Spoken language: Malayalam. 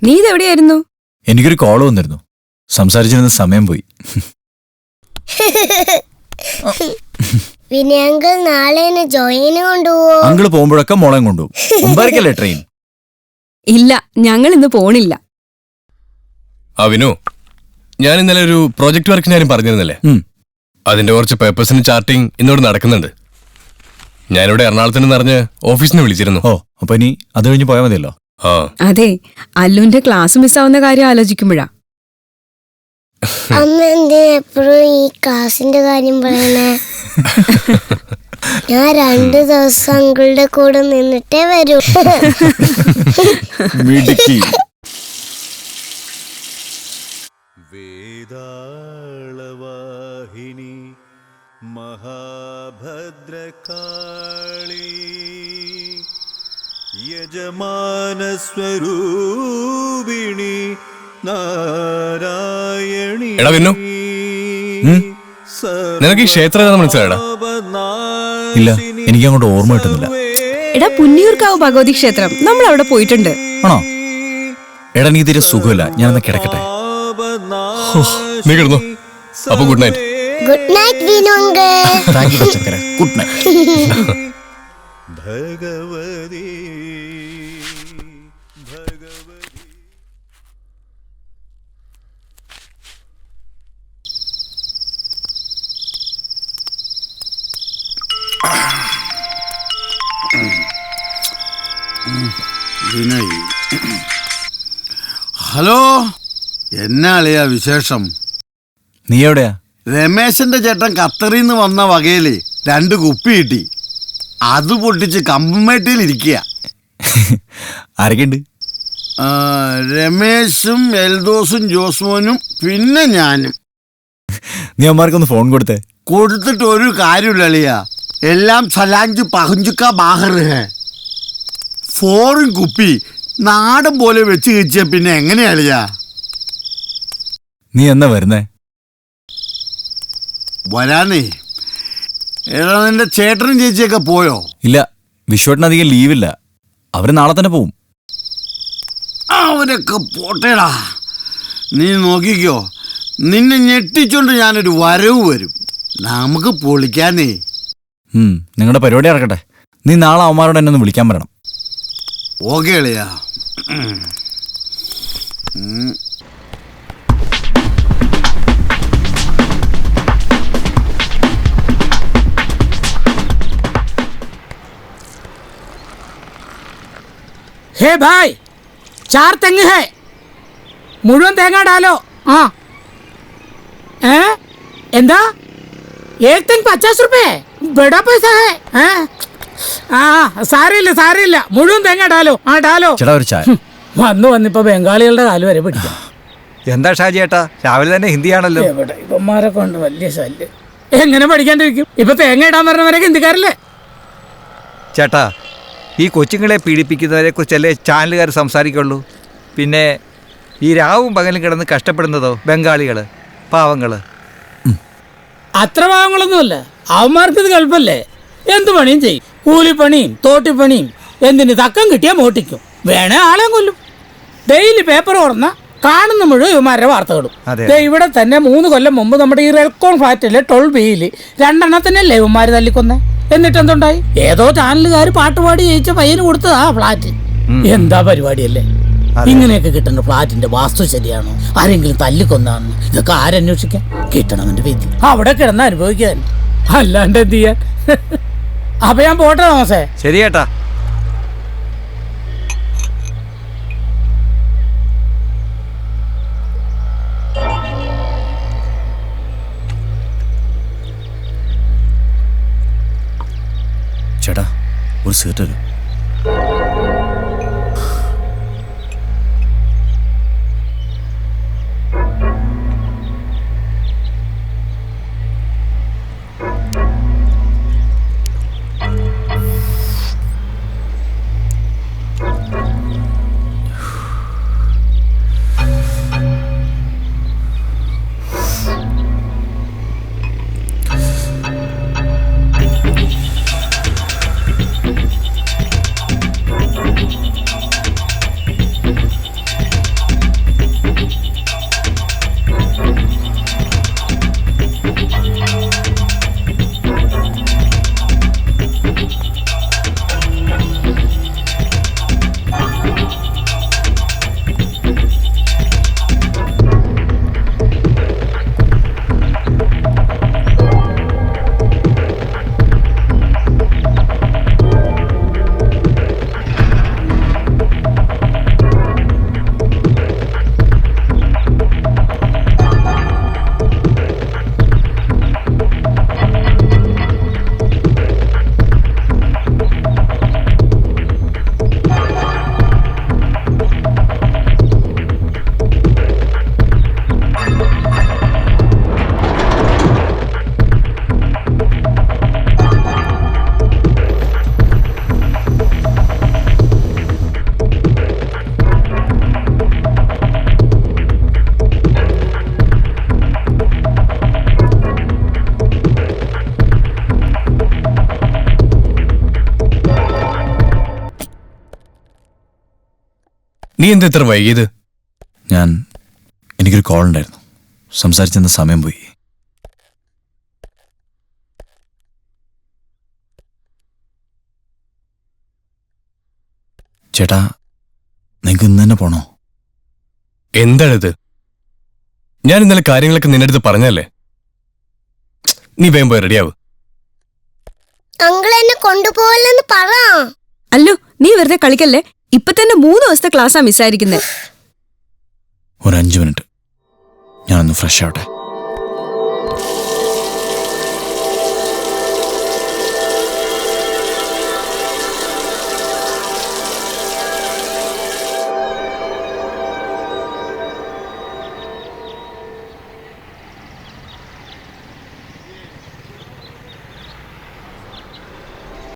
നീ ഇതെവിടെയായിരുന്നു? എനിക്കൊരു കോള് വന്നിരുന്നു. സംസാരിച്ചിരുന്ന സമയം പോയി. പിന്നെ അങ്കിൾ നാളെ ജോയിന് കൊണ്ടുപോവോ? അങ്കിള് പോകുമ്പോഴൊക്കെ മോളെ കൊണ്ടുപോകും. മുമ്പായിരിക്കല്ലേ ട്രെയിൻ? ഇല്ല, ഞങ്ങൾ ഇന്ന് പോണില്ല. വിനു, ഞാൻ ഇന്നലെ ഒരു പ്രോജക്ട് വർക്കിന് കാര്യം പറഞ്ഞിരുന്നല്ലേ? അതിന്റെ കുറച്ച് പേപ്പേഴ്സിന് ചാർട്ടിങ് ഇന്നോട് നടക്കുന്നുണ്ട്. ഞാനിവിടെ എറണാകുളത്ത് നിന്ന് അറിഞ്ഞ് ഓഫീസിന് വിളിച്ചിരുന്നു. ഓ, അപ്പൊ ഇനി അത് കഴിഞ്ഞ് പോയാൽ മതിയല്ലോ. അതെ, അല്ലുവിന്റെ ക്ലാസ് മിസ്സാവുന്ന കാര്യം ആലോചിക്കുമ്പോഴാ. അമ്മ എന്തിനാ എപ്പോഴും ഈ ക്ലാസിന്റെ കാര്യം പറയണേ? ഞാൻ 2 ദിവസം അങ്കിളുടെ കൂടെ നിന്നിട്ടേ വരൂ. വേദാളവാഹിനി മഹാഭദ്രകാളി യജമാനസ്വരൂപിണി നാരായണി. എടാ വിന്നു, നിനക്ക് ഈ ക്ഷേത്രം മനസ്സിലായടാ? ഇല്ല, എനിക്ക് അങ്ങോട്ട് ഓർമ്മ കിട്ടുന്നില്ല. എടാ, പുന്നിയൂർക്കാവ് ഭഗവതി ക്ഷേത്രം, നമ്മൾ അവിടെ പോയിട്ടുണ്ട്. ആണോ? എടാ, നീ തീരെ സുഖമില്ല, ഞാനൊന്ന് കിടക്കട്ടെ. നീ കിടന്നു. അപ്പൊ good night. Good night Vinu uncle. Thank you ചക്കര. Good night. Bhagavathi Bhagavathi. Hello, എന്നാളിയാ വിശേഷം? നീ എവിടെയാ? രമേശന്റെ ചേട്ടൻ ഖത്തറിന്ന് വന്ന വകയില് 2 കുപ്പി കിട്ടി. അത് പൊട്ടിച്ച് കമ്പമേട്ടിൽ ഇരിക്കുക. ആരൊക്കെയുണ്ട്? രമേശും എൽദോസും ജോസ്മോനും പിന്നെ ഞാനും. നീ അമ്മമാർക്കൊന്ന് ഫോൺ കൊടുത്തേ. കൊടുത്തിട്ട് ഒരു കാര്യമില്ല അളിയാ, എല്ലാം സലാഞ്ച് പഹഞ്ചുക്ക ബാഹർ ഹേ. ഫോറിൻ കുപ്പി നാടൻ പോലെ വെച്ച് കഴിച്ച പിന്നെ എങ്ങനെയാ അളിയാ? നീ എന്നാ വരുന്നേ? വരാനേ. എടാ, നിന്റെ ചേട്ടനും ചേച്ചിയൊക്കെ പോയോ? ഇല്ല, വിശ്വട്ടിന് അധികം ലീവില്ല. അവര് നാളെ തന്നെ പോവും. അവരൊക്കെ പോട്ടേടാ. നീ നോക്കിക്കോ, നിന്നെ ഞെട്ടിച്ചോണ്ട് ഞാനൊരു വരവ് വരും. നമുക്ക് പൊളിക്കാനേ. നിങ്ങളുടെ പരിപാടി ഇറക്കട്ടെ. നീ നാളെ അവന്മാരോട് എന്നെ ഒന്ന് വിളിക്കാൻ പറയണം. ഓക്കെ അളിയാ. हे भाई, 4 तेंग है, मुഴുവൻ തേങ്ങ डालो. എന്താ? 1 तेंग 50 रुपए, बड़ा पैसा है. സാരമില്ല, മുഴുവൻ തേങ്ങ डालो. डालो. വന്നിപ്പോ ബംഗാളികളുടെ കാല് വരെ പിടിക്കാം. എന്താ ഷാജി ഏട്ടാ, രാവിലെ തന്നെ ഹിന്ദിയാണല്ലോ. എവിടെ ഇവന്മാരെ കൊണ്ട് വലിയ ശല്യം. എങ്ങനെ പഠിക്കാണ്ടിരിക്കും? ഇപ്പൊ തേങ്ങ ഇടാൻ പറഞ്ഞവരൊക്കെ ഹിന്ദിക്കാരല്ലേ? ചേട്ടാ, ഈ കൊച്ചുങ്ങളെ പീഡിപ്പിക്കുന്നവരെ കുറിച്ചല്ലേ ചാനലുകാർ സംസാരിക്കുള്ളൂ. പിന്നെ ഈ രാവും പകലും കിടന്ന് കഷ്ടപ്പെടുന്നതോ ബംഗാളികൾ, പാവങ്ങൾ. അത്ര പാവങ്ങളൊന്നുമല്ല, അവന്മാർക്ക് ഇത് എളുപ്പല്ലേ. എന്ത് പണിയും ചെയ്യും, കൂലിപ്പണിയും തോട്ടിപ്പണിയും. എന്തിന് തക്കം കിട്ടിയാൽ മോട്ടിക്കും, വേണേ ആളെ കൊല്ലും. ഡെയിലി പേപ്പർ തുറന്ന കാണുന്ന മുഴുവൻ ഇവന്മാരുടെ വാർത്തകളും. ഇവിടെ തന്നെ 3 കൊല്ലം മുമ്പ് നമ്മുടെ ഈ റെൽക്കോൺ ഫ്ലാറ്റിലെ 12Bയിൽ 2 എണ്ണത്തിനല്ലേ ഇവന്മാർ തല്ലിക്കൊന്നേ. എന്നിട്ട് എന്തുണ്ടായി? ഏതോ ചാനലുകാർ പാട്ടുപാടി ജയിച്ച പയ്യന് കൊടുത്തതാ ഫ്ലാറ്റ്. എന്താ പരിപാടിയല്ലേ? ഇങ്ങനെയൊക്കെ കിട്ടുന്ന ഫ്ലാറ്റിന്റെ വാസ്തു ശരിയാണോ, ആരെങ്കിലും തല്ലിക്കൊന്നാണോ, ഇതൊക്കെ ആരന്വേഷിക്കാൻ? കിട്ടണം എന്റെ വിധി, അവിടെ കിടന്ന് അനുഭവിക്കാൻ, അല്ലാണ്ട് എന്ത് ചെയ്യാൻ? അപ്പൊ ഞാൻ പോട്ടെ തോമസേ. ശരി ചേട്ടാ. ചേട്ടാ, ഒരു സീറ്റ് തരൂ. നീ എന്താ ഇത്ര വൈകിയത്? എനിക്കൊരു കോൾ ഉണ്ടായിരുന്നു, സംസാരിച്ചെന്ന സമയം പോയി. ചേട്ടാ, നിങ്ങൾക്ക് ഇന്ന് തന്നെ പോണോ? എന്താണിത്? ഞാൻ ഇന്നലെ കാര്യങ്ങളൊക്കെ നിന്റെ അടുത്ത് പറഞ്ഞല്ലേ. നീ വേഗം പോയി റെഡിയാവ്. അങ്കിൾ എന്നെ കൊണ്ടുപോകല്ലെന്ന് പറ. അല്ലോ, നീ വെറുതെ കളിക്കല്ലേ. ഇപ്പൊ തന്നെ 3 ദിവസത്തെ ക്ലാസ്സാ മിസ്സായിരിക്കുന്നത്. ഒരു 5 മിനിറ്റ്, ഞാനൊന്ന് ഫ്രഷ് ആവട്ടെ.